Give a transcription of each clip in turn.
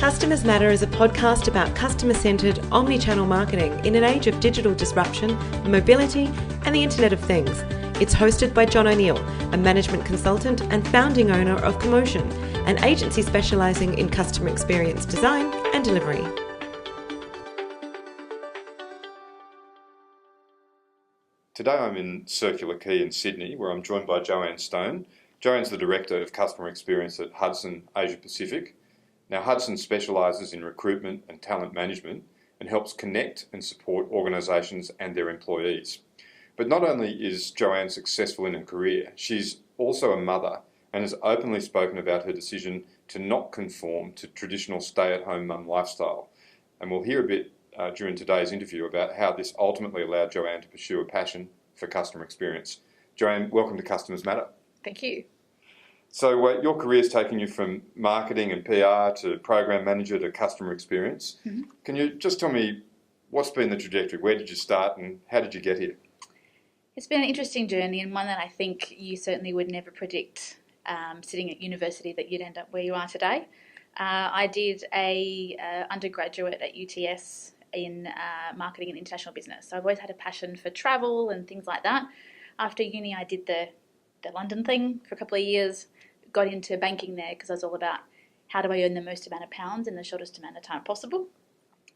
Customers Matter is a podcast about customer-centred, omni-channel marketing in an age of digital disruption, mobility, and the Internet of Things. It's hosted by John O'Neill, a management consultant and founding owner of Commotion, an agency specialising in customer experience design and delivery. Today I'm in Circular Quay in Sydney, where I'm joined by Joanne Stone. Joanne's the Director of Customer Experience at Hudson Asia Pacific. Now, Hudson specialises in recruitment and talent management and helps connect and support organisations and their employees. But not only is Joanne successful in her career, she's also a mother and has openly spoken about her decision to not conform to traditional stay-at-home mum lifestyle. And we'll hear a bit during today's interview about how this ultimately allowed Joanne to pursue a passion for customer experience. Joanne, welcome to Customers Matter. Thank you. So your career's taken you from marketing and PR to program manager to customer experience. Mm-hmm. Can you just tell me what's been the trajectory? Where did you start and how did you get here? It's been an interesting journey and one that I think you certainly would never predict sitting at university that you'd end up where you are today. I did a undergraduate at UTS in marketing and international business. So I've always had a passion for travel and things like that. After uni, I did the London thing for a couple of years, got into banking there because I was all about how do I earn the most amount of pounds in the shortest amount of time possible.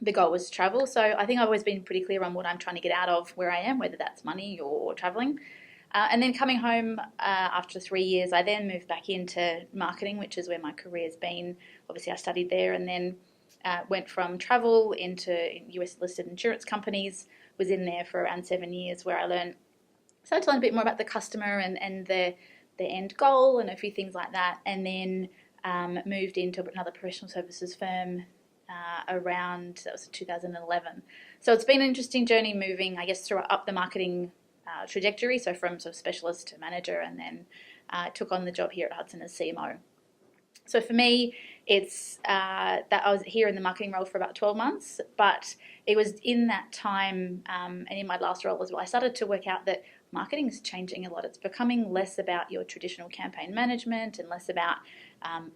The goal was travel. So I think I've always been pretty clear on what I'm trying to get out of where I am, whether that's money or traveling. And then coming home after 3 years, I then moved back into marketing, which is where my career has been. Obviously, I studied there and then went from travel into US-listed insurance companies, was in there for around 7 years where I started to learn a bit more about the customer and the end goal and a few things like that. And then moved into another professional services firm around, that was 2011. So it's been an interesting journey moving, I guess, through up the marketing trajectory. So from sort of specialist to manager, and then took on the job here at Hudson as CMO. So for me, it's that I was here in the marketing role for about 12 months, but it was in that time and in my last role as well, I started to work out that marketing is changing a lot. It's becoming less about your traditional campaign management and less about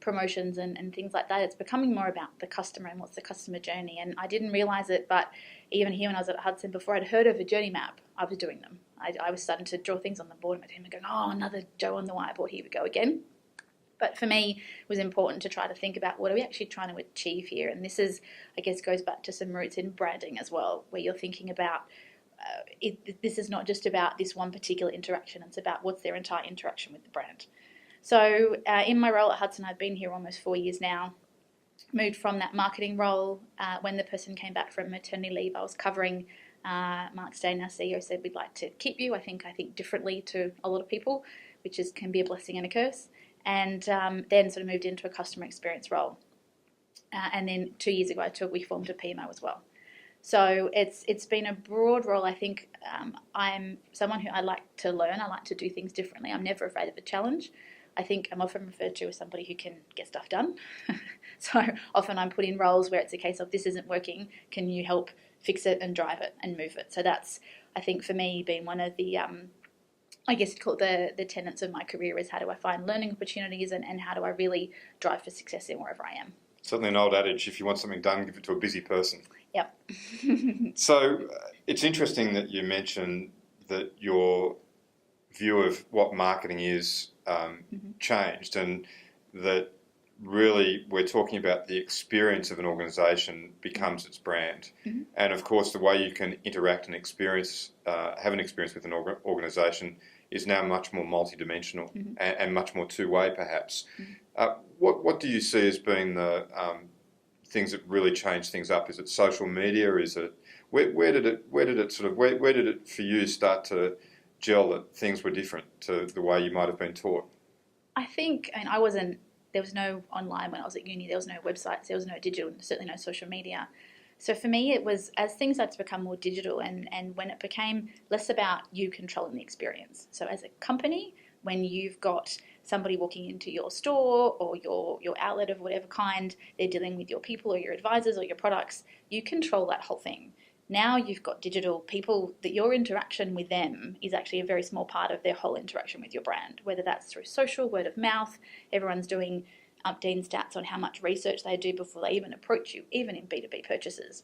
promotions and things like that. It's becoming more about the customer and what's the customer journey. And I didn't realise it, but even here when I was at Hudson, before I'd heard of a journey map, I was doing them. I was starting to draw things on the board and my team were going, oh, another Joe on the whiteboard, here we go again. But for me, it was important to try to think about what are we actually trying to achieve here. And this is, I guess, goes back to some roots in branding as well, where you're thinking about this is not just about this one particular interaction. It's about what's their entire interaction with the brand. So in my role at Hudson, I've been here almost 4 years now. Moved from that marketing role when the person came back from maternity leave. I was covering Mark Stein, our CEO, said we'd like to keep you. I think differently to a lot of people, which can be a blessing and a curse. And then sort of moved into a customer experience role. And then 2 years ago, we formed a PMO as well. So it's been a broad role. I think I'm someone who I like to learn. I like to do things differently. I'm never afraid of a challenge. I think I'm often referred to as somebody who can get stuff done. So often I'm put in roles where it's a case of this isn't working. Can you help fix it and drive it and move it? So that's, I think for me, been one of the, I guess you'd call it the tenets of my career is how do I find learning opportunities and how do I really drive for success in wherever I am. Certainly an old adage, if you want something done, give it to a busy person. Yep. So it's interesting that you mentioned that your view of what marketing is changed, and that really we're talking about the experience of an organisation becomes its brand. Mm-hmm. And of course the way you can interact and have an experience with an organisation is now much more multidimensional and much more two-way perhaps. Mm-hmm. What do you see as being the things that really change things up? Is it social media? Is it where did it for you start to gel that things were different to the way you might have been taught? I think, there was no online when I was at uni, there was no websites, there was no digital, certainly no social media. So for me, it was as things started to become more digital and when it became less about you controlling the experience. So as a company, when you've got somebody walking into your store or your outlet of whatever kind, they're dealing with your people or your advisors or your products, you control that whole thing. Now you've got digital people that your interaction with them is actually a very small part of their whole interaction with your brand, whether that's through social, word of mouth. Everyone's doing umpteen stats on how much research they do before they even approach you, even in B2B purchases.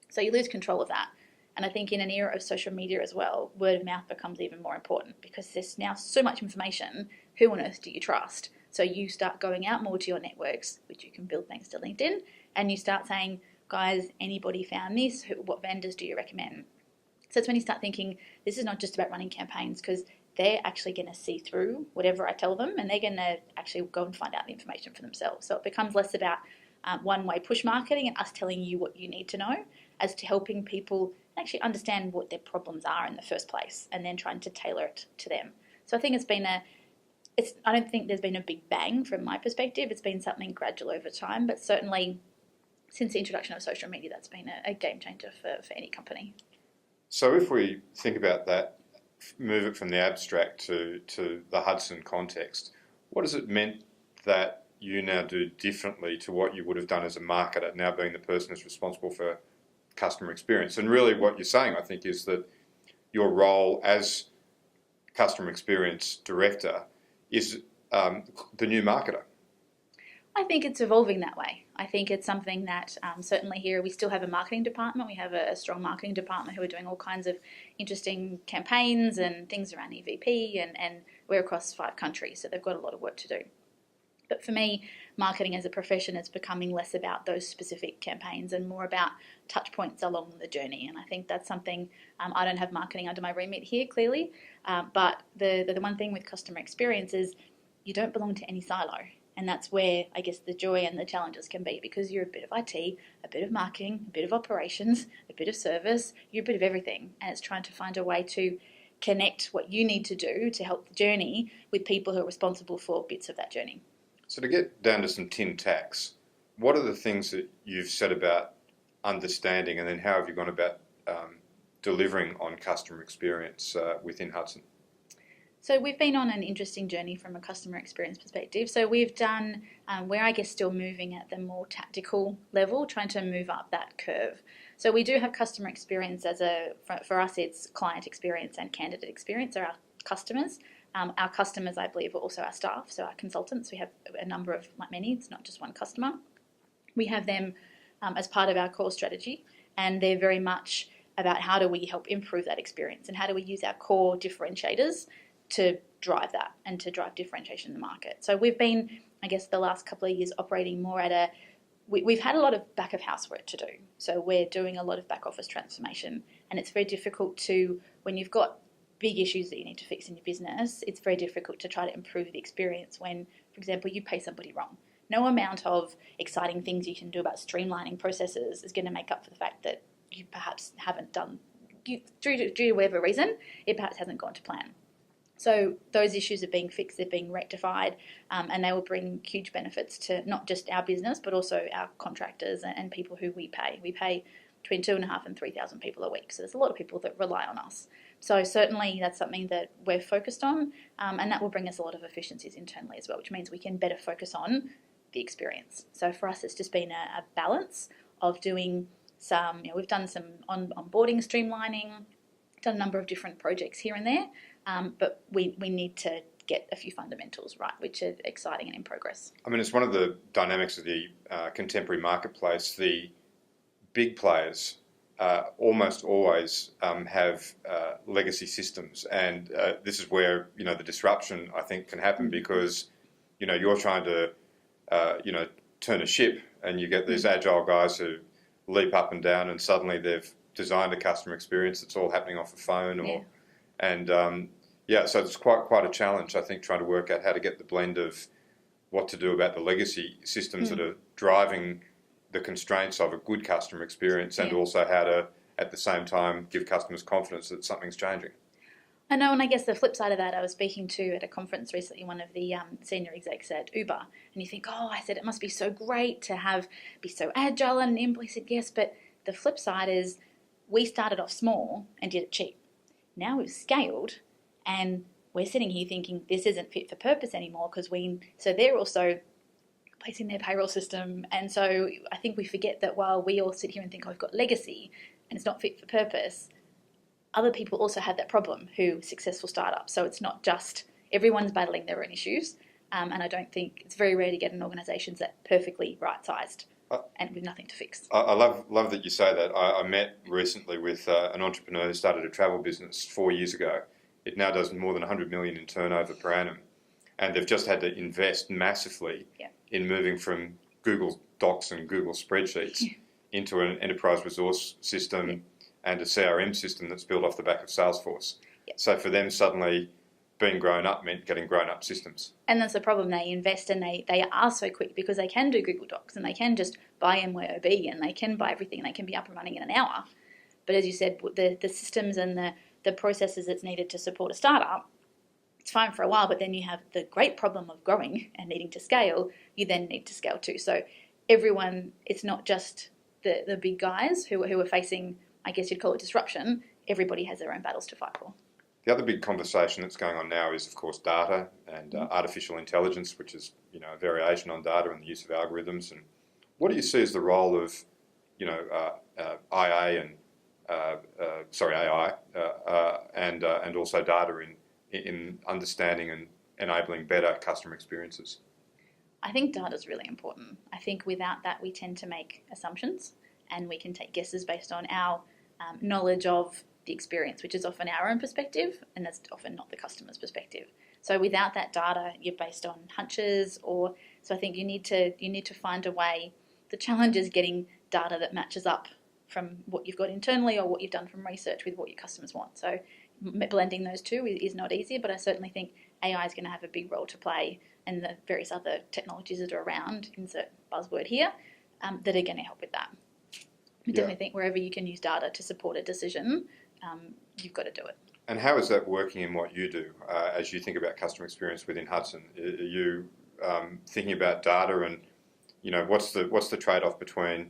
So you lose control of that. And I think in an era of social media as well, word of mouth becomes even more important because there's now so much information. Who on earth do you trust? So you start going out more to your networks, which you can build thanks to LinkedIn, and you start saying, guys, anybody found this? What vendors do you recommend? So it's when you start thinking, this is not just about running campaigns, because they're actually going to see through whatever I tell them, and they're going to actually go and find out the information for themselves. So it becomes less about one-way push marketing and us telling you what you need to know, as to helping people actually understand what their problems are in the first place, and then trying to tailor it to them. So I think I don't think there's been a big bang from my perspective. It's been something gradual over time, but certainly since the introduction of social media, that's been a game changer for any company. So if we think about that, move it from the abstract to the Hudson context, what has it meant that you now do differently to what you would have done as a marketer, now being the person who's responsible for customer experience? And really what you're saying, I think, is that your role as customer experience director is the new marketer. I think it's evolving that way. I think it's something that certainly here we still have a marketing department. We have a strong marketing department who are doing all kinds of interesting campaigns and things around EVP, and we're across 5 countries, so they've got a lot of work to do. But for me, marketing as a profession is becoming less about those specific campaigns and more about touch points along the journey. And I think that's something, I don't have marketing under my remit here, clearly, but the one thing with customer experience is you don't belong to any silo. And that's where, I guess, the joy and the challenges can be, because you're a bit of IT, a bit of marketing, a bit of operations, a bit of service, you're a bit of everything. And it's trying to find a way to connect what you need to do to help the journey with people who are responsible for bits of that journey. So to get down to some tin tacks, what are the things that you've said about understanding, and then how have you gone about delivering on customer experience within Hudson? So we've been on an interesting journey from a customer experience perspective. So we've done, we're I guess still moving at the more tactical level, trying to move up that curve. So we do have customer experience for us it's client experience and candidate experience are our customers. Our customers, I believe, are also our staff, so our consultants. We have a number of, like many, it's not just one customer. We have them as part of our core strategy, and they're very much about how do we help improve that experience and how do we use our core differentiators to drive that and to drive differentiation in the market. So we've been, I guess, the last couple of years operating more at we've had a lot of back of house work to do. So we're doing a lot of back office transformation, and it's very difficult when you've got big issues that you need to fix in your business, it's very difficult to try to improve the experience when, for example, you pay somebody wrong. No amount of exciting things you can do about streamlining processes is going to make up for the fact that you perhaps haven't done, due to whatever reason, it perhaps hasn't gone to plan. So those issues are being fixed, they're being rectified, and they will bring huge benefits to not just our business, but also our contractors and people who we pay. We pay between 2,500 and 3,000 people a week, so there's a lot of people that rely on us. So certainly that's something that we're focused on, and that will bring us a lot of efficiencies internally as well, which means we can better focus on the experience. So for us, it's just been a balance of doing some, we've done some onboarding streamlining, done a number of different projects here and there, but we need to get a few fundamentals right, which are exciting and in progress. I mean, it's one of the dynamics of the contemporary marketplace. The big players almost always have legacy systems, and this is where the disruption, I think, can happen, because you're trying to turn a ship, and you get these agile guys who leap up and down, and suddenly they've designed a customer experience that's all happening off a phone, so it's quite a challenge, I think, trying to work out how to get the blend of what to do about the legacy systems that are driving the constraints of a good customer experience, and also how to, at the same time, give customers confidence that something's changing. I know, and I guess the flip side of that, I was speaking to at a conference recently, one of the senior execs at Uber, and you think, I said, it must be so great to be so agile and nimble. He said, yes, but the flip side is we started off small and did it cheap. Now we've scaled, and we're sitting here thinking this isn't fit for purpose anymore, so they're also placing their payroll system. And so I think we forget that while we all sit here and think, we've got legacy and it's not fit for purpose, other people also have that problem who successful startups. So it's not just everyone's battling their own issues. And I don't think it's very rare to get an organisation that's perfectly right-sized and with nothing to fix. I love that you say that. I met recently with an entrepreneur who started a travel business 4 years ago. It now does more than 100 million in turnover per annum. And they've just had to invest massively in moving from Google Docs and Google spreadsheets into an enterprise resource system and a CRM system that's built off the back of Salesforce. So for them, suddenly being grown up meant getting grown up systems. And that's the problem. They invest and they are so quick because they can do Google Docs and they can just buy MYOB and they can buy everything and they can be up and running in an hour. But as you said, the systems and the processes that's needed to support a startup, it's fine for a while, but then you have the great problem of growing and needing to scale. You then need to scale too. So everyone, it's not just the big guys who are facing, I guess you'd call it disruption. Everybody has their own battles to fight for. The other big conversation that's going on now is, of course, data and artificial intelligence, which is, a variation on data and the use of algorithms. And what do you see as the role of, AI and also data in understanding and enabling better customer experiences? I think data is really important. I think without that, we tend to make assumptions and we can take guesses based on our knowledge of the experience, which is often our own perspective, and that's often not the customer's perspective. So without that data, you're based on hunches, so I think you need to find a way. The challenge is getting data that matches up from what you've got internally or what you've done from research with what your customers want. So blending those two is not easy, but I certainly think AI is going to have a big role to play, and the various other technologies that are around, insert buzzword here, that are going to help with that. I definitely think wherever you can use data to support a decision, you've got to do it. And how is that working in what you do as you think about customer experience within Hudson? Are you thinking about data and, what's the trade-off between,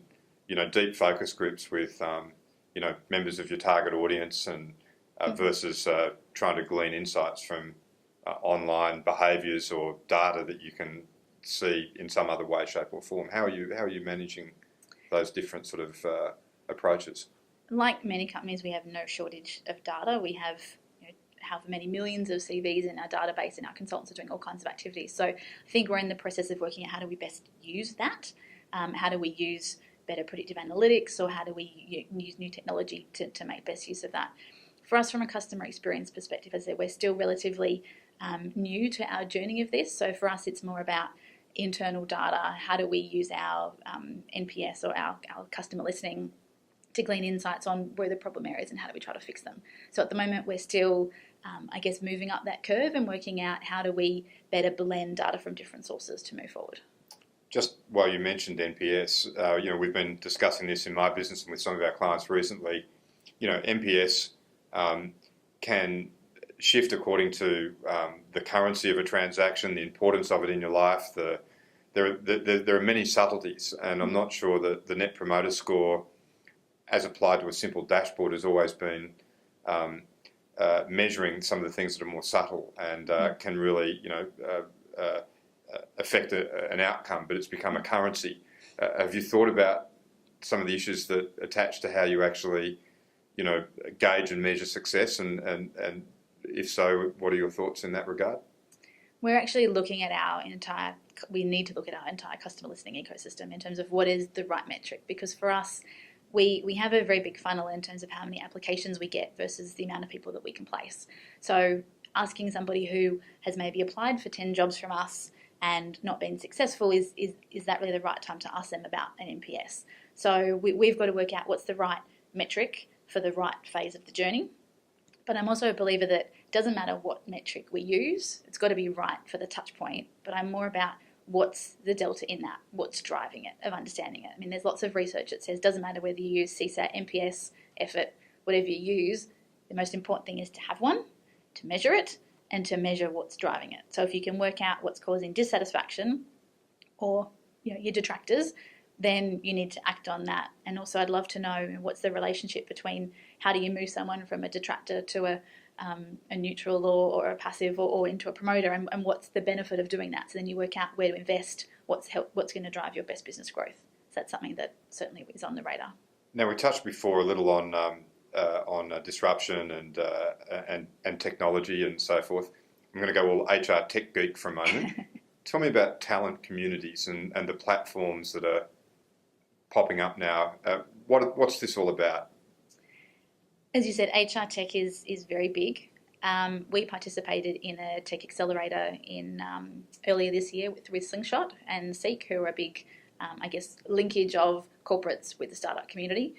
deep focus groups with, members of your target audience and versus trying to glean insights from online behaviours or data that you can see in some other way, shape or form? How are you managing those different sort of approaches? Like many companies, we have no shortage of data. We have however many millions of CVs in our database, and our consultants are doing all kinds of activities. So I think we're in the process of working out how do we best use that. How do we use better predictive analytics, or how do we use new technology to make best use of that? For us, from a customer experience perspective, as I said, we're still relatively new to our journey of this. So for us, it's more about internal data. How do we use our NPS or our customer listening to glean insights on where the problem areas and how do we try to fix them? So at the moment, we're still, moving up that curve and working out how do we better blend data from different sources to move forward. Just while you mentioned NPS, we've been discussing this in my business and with some of our clients recently. NPS can shift according to the currency of a transaction, the importance of it in your life. There are many subtleties, and I'm not sure that the Net Promoter Score, as applied to a simple dashboard, has always been measuring some of the things that are more subtle and can really, affect an outcome, but it's become a currency. Have you thought about some of the issues that attach to how you actually, gauge and measure success, and if so, what are your thoughts in that regard? We're actually looking at we need to look at our entire customer listening ecosystem in terms of what is the right metric, because for us, we have a very big funnel in terms of how many applications we get versus the amount of people that we can place. So asking somebody who has maybe applied for 10 jobs from us and not been successful, is that really the right time to ask them about an NPS? So we've got to work out what's the right metric for the right phase of the journey. But I'm also a believer that it doesn't matter what metric we use, it's got to be right for the touch point. But I'm more about what's the delta in that, what's driving it, of understanding it. I mean, there's lots of research that says it doesn't matter whether you use CSAT, NPS, effort, whatever you use, the most important thing is to have one, to measure it, and to measure what's driving it. So if you can work out what's causing dissatisfaction or your detractors, then you need to act on that. And also I'd love to know what's the relationship between how do you move someone from a detractor to a neutral or a passive or into a promoter, and what's the benefit of doing that? So then you work out where to invest, what's going to drive your best business growth. So that's something that certainly is on the radar. Now, we touched before a little on disruption and technology and so forth. I'm going to go all HR tech geek for a moment. tell me about talent communities and the platforms that are popping up now. What's this all about? As you said, HR tech is very big. We participated in a tech accelerator in earlier this year with Slingshot and Seek, who are a big, linkage of corporates with the startup community.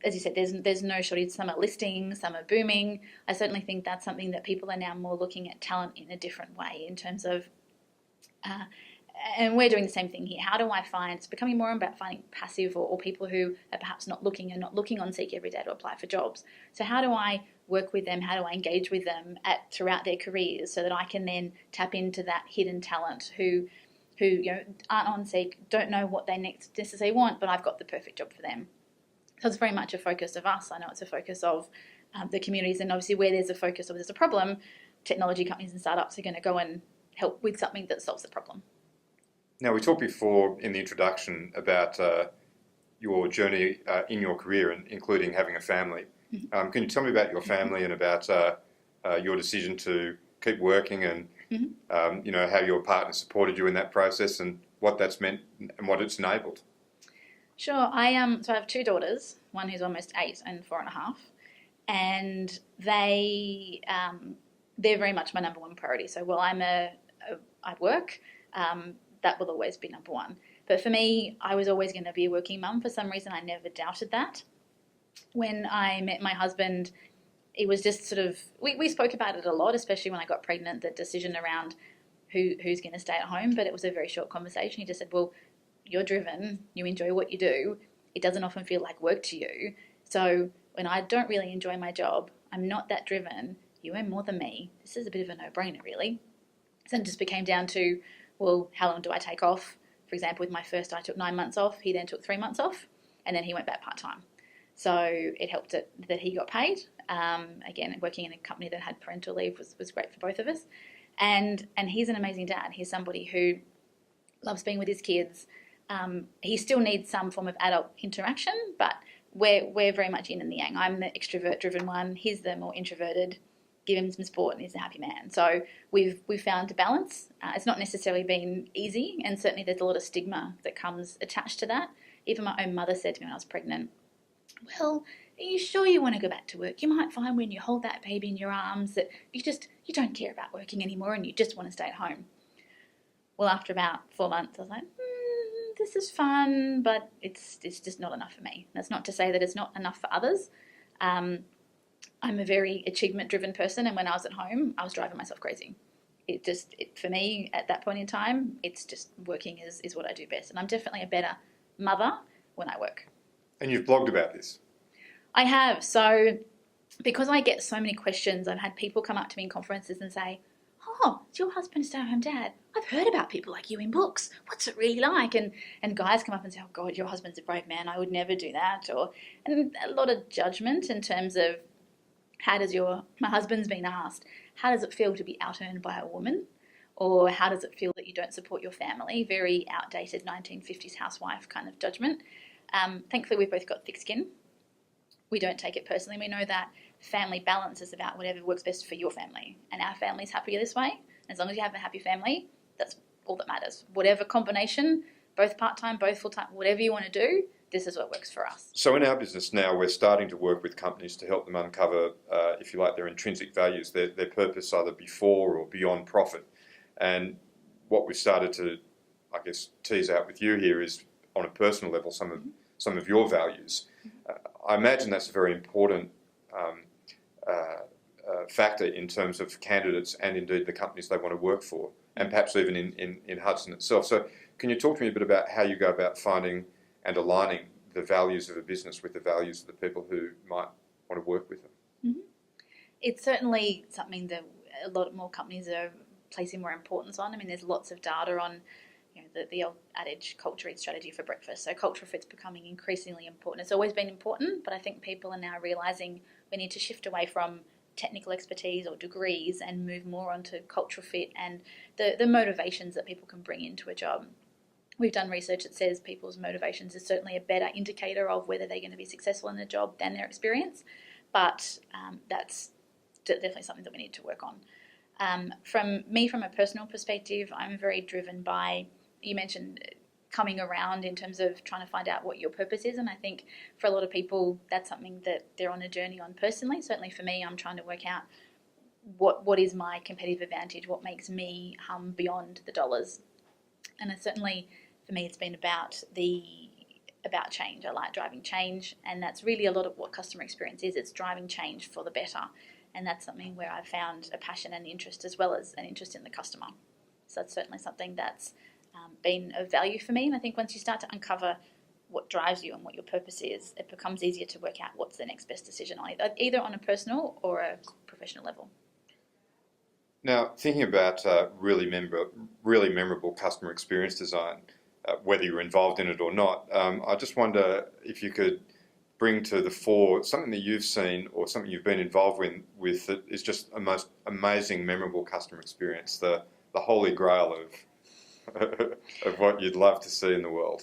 As you said, there's no shortage. Some are listing, some are booming. I certainly think that's something that people are now more looking at talent in a different way in terms of, and we're doing the same thing here. How do I find, it's becoming more about finding passive or people who are perhaps not looking on Seek every day to apply for jobs. So how do I work with them? How do I engage with them throughout their careers so that I can then tap into that hidden talent who aren't on Seek, don't know what they next necessarily want, but I've got the perfect job for them. So it's very much a focus of us. I know it's a focus of the communities, and obviously where there's a focus or there's a problem, technology companies and startups are going to go and help with something that solves the problem. Now, we talked before in the introduction about your journey in your career, including having a family. Mm-hmm. Can you tell me about your family and about your decision to keep working and how your partner supported you in that process and what that's meant and what it's enabled? Sure. So I have two daughters, one who's almost 8 and 4.5, and they're very much my number one priority. So while I work, that will always be number one. But for me, I was always going to be a working mum. For some reason, I never doubted that. When I met my husband, it was just sort of, we spoke about it a lot, especially when I got pregnant, the decision around who's going to stay at home. But it was a very short conversation. He just said, well, you're driven, you enjoy what you do. It doesn't often feel like work to you. So when I don't really enjoy my job, I'm not that driven. You earn more than me. This is a bit of a no-brainer, really. So it just became down to, well, how long do I take off? For example, with my first, I took 9 months off. He then took 3 months off, and then he went back part-time. So it helped that he got paid. Again, working in a company that had parental leave was great for both of us. And he's an amazing dad. He's somebody who loves being with his kids. He still needs some form of adult interaction, but we're very much yin and yang. I'm the extrovert-driven one. He's the more introverted. Give him some sport and he's a happy man. So we've found a balance. It's not necessarily been easy, and certainly there's a lot of stigma that comes attached to that. Even my own mother said to me when I was pregnant, well, are you sure you want to go back to work? You might find when you hold that baby in your arms that you don't care about working anymore and you just want to stay at home. Well, after about 4 months, I was like, this is fun, but it's just not enough for me. That's not to say that it's not enough for others. I'm a very achievement-driven person, and when I was at home, I was driving myself crazy. For me, at that point in time, it's just working is what I do best. And I'm definitely a better mother when I work. And you've blogged about this. I have. So because I get so many questions, I've had people come up to me in conferences and say, oh, is your husband a stay-at-home dad? I've heard about people like you in books. What's it really like? And guys come up and say, oh, God, your husband's a brave man. I would never do that. And a lot of judgment in terms of my husband's been asked, how does it feel to be out-earned by a woman? Or how does it feel that you don't support your family? Very outdated 1950s housewife kind of judgment. Thankfully, we've both got thick skin. We don't take it personally. We know that family balance is about whatever works best for your family. And our family's happier this way. As long as you have a happy family, that's all that matters. Whatever combination, both part-time, both full-time, whatever you want to do, this is what works for us. So in our business now, we're starting to work with companies to help them uncover, if you like, their intrinsic values, their purpose either before or beyond profit. And what we've started to, I guess, tease out with you here is, on a personal level, some of your values. I imagine that's a very important factor in terms of candidates and indeed the companies they want to work for, and perhaps even in Hudson itself. So can you talk to me a bit about how you go about finding and aligning the values of a business with the values of the people who might want to work with them? Mm-hmm. It's certainly something that a lot more companies are placing more importance on. I mean, there's lots of data on the old adage, culture eats strategy for breakfast. So cultural fit's becoming increasingly important. It's always been important, but I think people are now realising we need to shift away from technical expertise or degrees and move more onto cultural fit and the motivations that people can bring into a job. We've done research that says people's motivations is certainly a better indicator of whether they're going to be successful in the job than their experience, but that's definitely something that we need to work on. From a personal perspective, I'm very driven by, you mentioned coming around in terms of trying to find out what your purpose is. And I think for a lot of people, that's something that they're on a journey on personally. Certainly for me, I'm trying to work out what is my competitive advantage, what makes me hum beyond the dollars. And certainly for me, it's been about change. I like driving change, and that's really a lot of what customer experience is. It's driving change for the better. And that's something where I've found a passion and interest, as well as an interest in the customer. So that's certainly something that's been of value for me. And I think once you start to uncover what drives you and what your purpose is, it becomes easier to work out what's the next best decision, either on a personal or a professional level. Now, thinking about really memorable customer experience design, whether you're involved in it or not, I just wonder if you could bring to the fore something that you've seen or something you've been involved with that is just a most amazing, memorable customer experience, the holy grail of what you'd love to see in the world.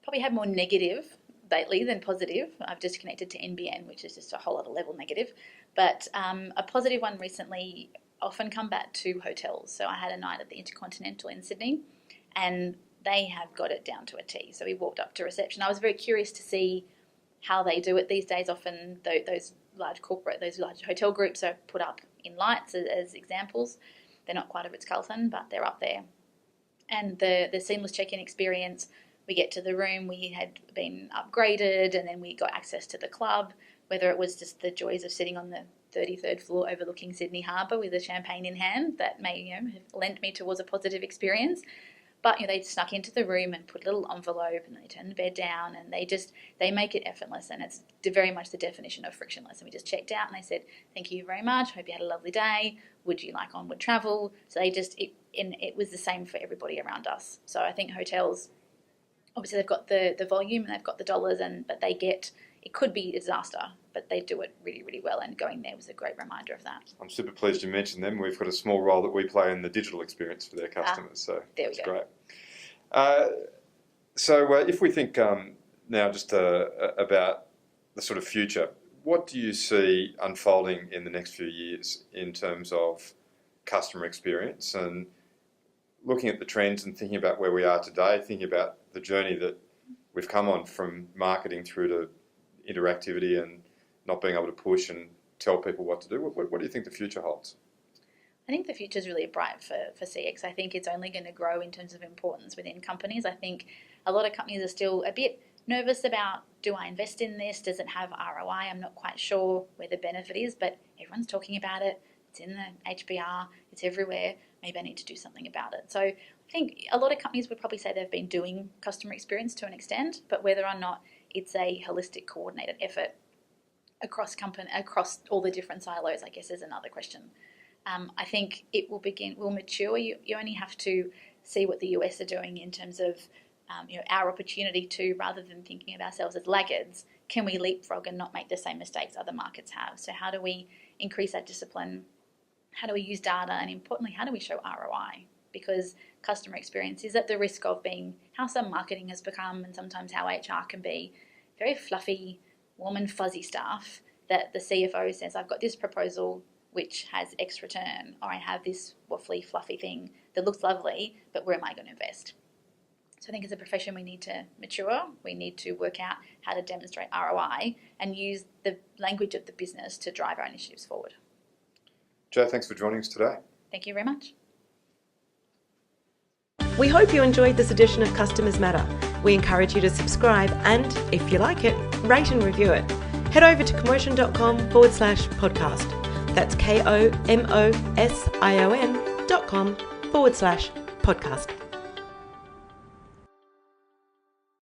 Probably had more negative lately than positive. I've just connected to NBN, which is just a whole other level negative. But a positive one recently often come back to hotels. So I had a night at the Intercontinental in Sydney, and they have got it down to a T. So we walked up to reception. I was very curious to see how they do it these days. Often those large hotel groups are put up in lights as examples. They're not quite a Ritz-Carlton, but they're up there. And the seamless check-in experience, we get to the room, we had been upgraded, and then we got access to the club, whether it was just the joys of sitting on the 33rd floor overlooking Sydney Harbour with a champagne in hand, that may have lent me towards a positive experience. But they snuck into the room and put a little envelope, and they turned the bed down, and they make it effortless, and it's very much the definition of frictionless. And we just checked out, and they said, "Thank you very much. Hope you had a lovely day. Would you like onward travel?" So it was the same for everybody around us. So I think hotels, obviously they've got the volume and they've got the dollars, but it could be a disaster, but they do it really, really well, and going there was a great reminder of that. I'm super pleased you mentioned them. We've got a small role that we play in the digital experience for their customers, so that's great. So if we think now just about the sort of future, what do you see unfolding in the next few years in terms of customer experience, and looking at the trends and thinking about where we are today, thinking about the journey that we've come on from marketing through to interactivity and not being able to push and tell people what to do? What do you think the future holds? I think the future is really bright for CX. I think it's only going to grow in terms of importance within companies. I think a lot of companies are still a bit nervous about, do I invest in this? Does it have ROI? I'm not quite sure where the benefit is, but everyone's talking about it. It's in the HBR. It's everywhere. Maybe I need to do something about it. So I think a lot of companies would probably say they've been doing customer experience to an extent, but whether or not it's a holistic, coordinated effort across all the different silos, I guess, is another question. I think it will mature. You only have to see what the US are doing in terms of our opportunity to, rather than thinking of ourselves as laggards, can we leapfrog and not make the same mistakes other markets have? So how do we increase our discipline? How do we use data? And importantly, how do we show ROI? Because customer experience is at the risk of being how some marketing has become, and sometimes how HR can be, very fluffy, warm and fuzzy stuff that the CFO says, I've got this proposal which has X return, or I have this waffly, fluffy thing that looks lovely, but where am I going to invest? So I think as a profession we need to mature, we need to work out how to demonstrate ROI and use the language of the business to drive our initiatives forward. Jo, thanks for joining us today. Thank you very much. We hope you enjoyed this edition of Customers Matter. We encourage you to subscribe and, if you like it, rate and review it. Head over to commotion.com/podcast. That's KOMOSION.com/podcast.